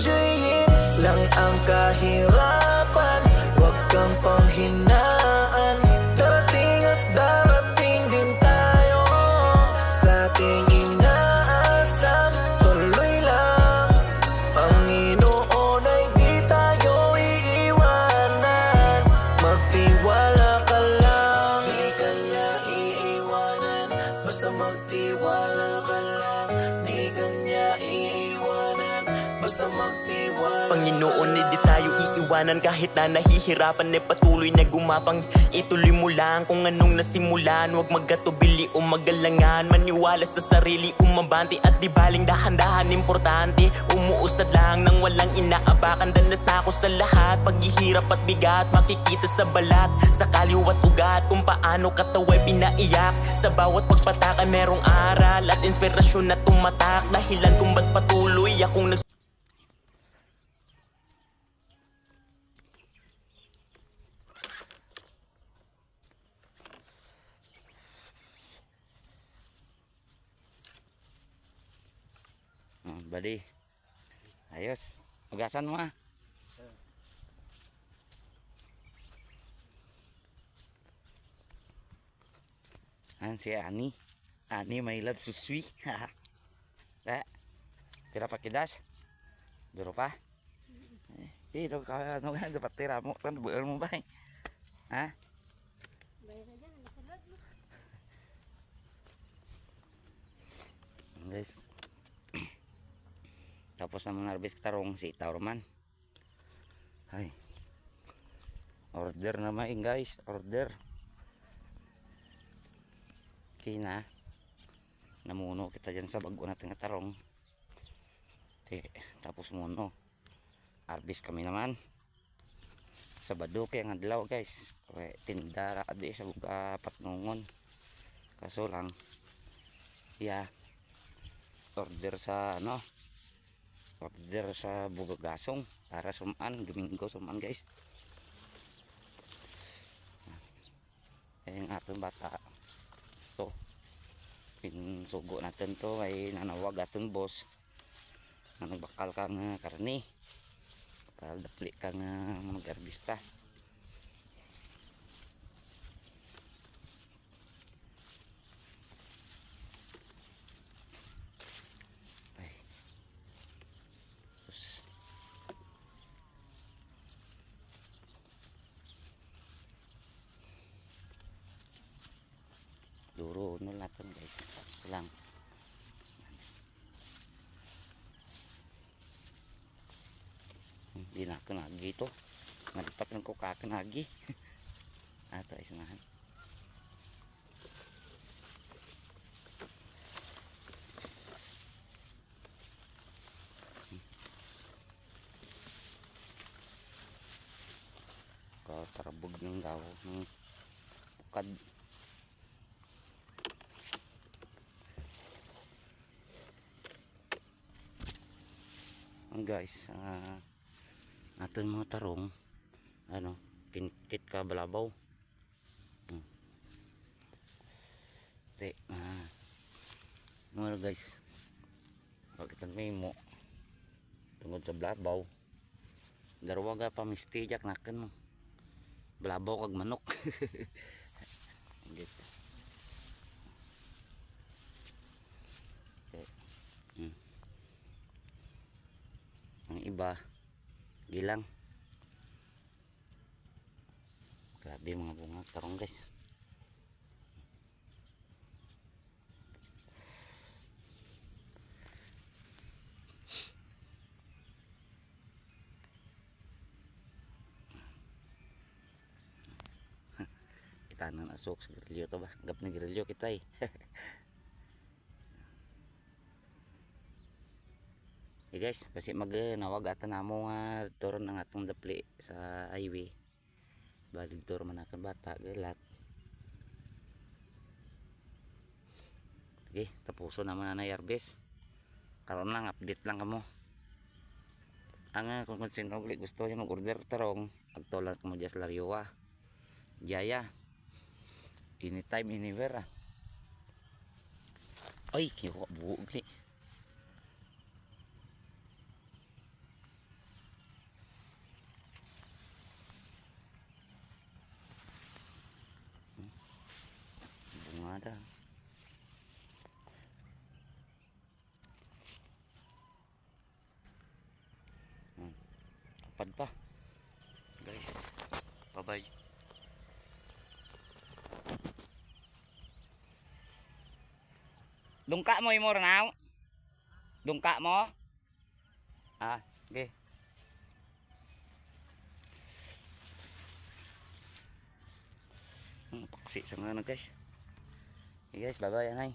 enjoyin lang ang kahirapan. Huwag kang panghinaan, darating at darating din tayo sa ating inaasam. Tuloy lang, Panginoon ay di tayo iiwanan. Magtiwala ka lang, di ka niya iiwanan. Basta magtiwala ka lang, di ka niya iiwanan. Basta magtiwala. Panginoon, di tayo iiwanan kahit na nahihirapan, patuloy na gumapang. Ituloy mo lang kung anong nasimulan. Huwag magkatubili o magalangan, maniwala sa sarili, umabante at di baling dahan-dahan. Importante, umuusad lang nang walang inaapakan. Danas na ako sa lahat, paghihirap at bigat makikita sa balat, sa kaliwat ugat, kung paano katawa'y pinaiyak. Sa bawat pagpataka merong aral at inspirasyon na tumatak, dahilan kung ba't patuloy akong Bali. Ayos. Ugasan mo ah. Si Ani. Ani may love susui. Pira pa kidas. Duro pa. Dito ka ano kan dapat tira mo kan buel mo ba? Ha? Guys. Tapos na mga harvest tarong si Taurman. Ay. Order na maing guys, order. Okay na. Namuno kita dyan sa bago natin na tarong. Tapos muno. Harvest kami naman. Sabado kaya ang adlaw guys. Tinda adi sa buga patnungon. Kaso lang. Yeah. Order sa ano. Order sa bugagasong para sumaan, Domingo sumaan guys. Yung atong bata to pinsugo natin to ay nanawag aton boss na nagbakal kang karni para dapli kang mag-arbista. Duro no natin guys, lang hindi na kanagi ito, nalipat lang ko kakanagi. Ato ay sanahan tarabog ng daw ng bukad. Guys, aton mga tarong ano, kinkit ka balabaw. Mga guys, bakit ang may mo tungod sa balabaw darwaga pa mistijak nakan mo balabaw kag manok. Gitu. Ang iba gilang. Grabe mga bunga tarong guys. Kita nang asok sa grilyo to ba? Gap na grilyo kita eh. Hey guys, kasi nawag ata namo nga turon ang atong dapli sa highway. Balig tur man akan bata galat. Okay, tapuso naman na harvest. Karon lang update lang kamo. Ang kung sino gusto niyo mag-order tarong, agtolan kamo just Larioa. Jaya. Anytime anywhere. Ay, kiyo buog ni. Armada. Kapad pa. Guys. Bye-bye. Dungka mo imo now? Dungka mo? Ah, okay. Paksi sa nga na guys. Okay guys, bye bye anay.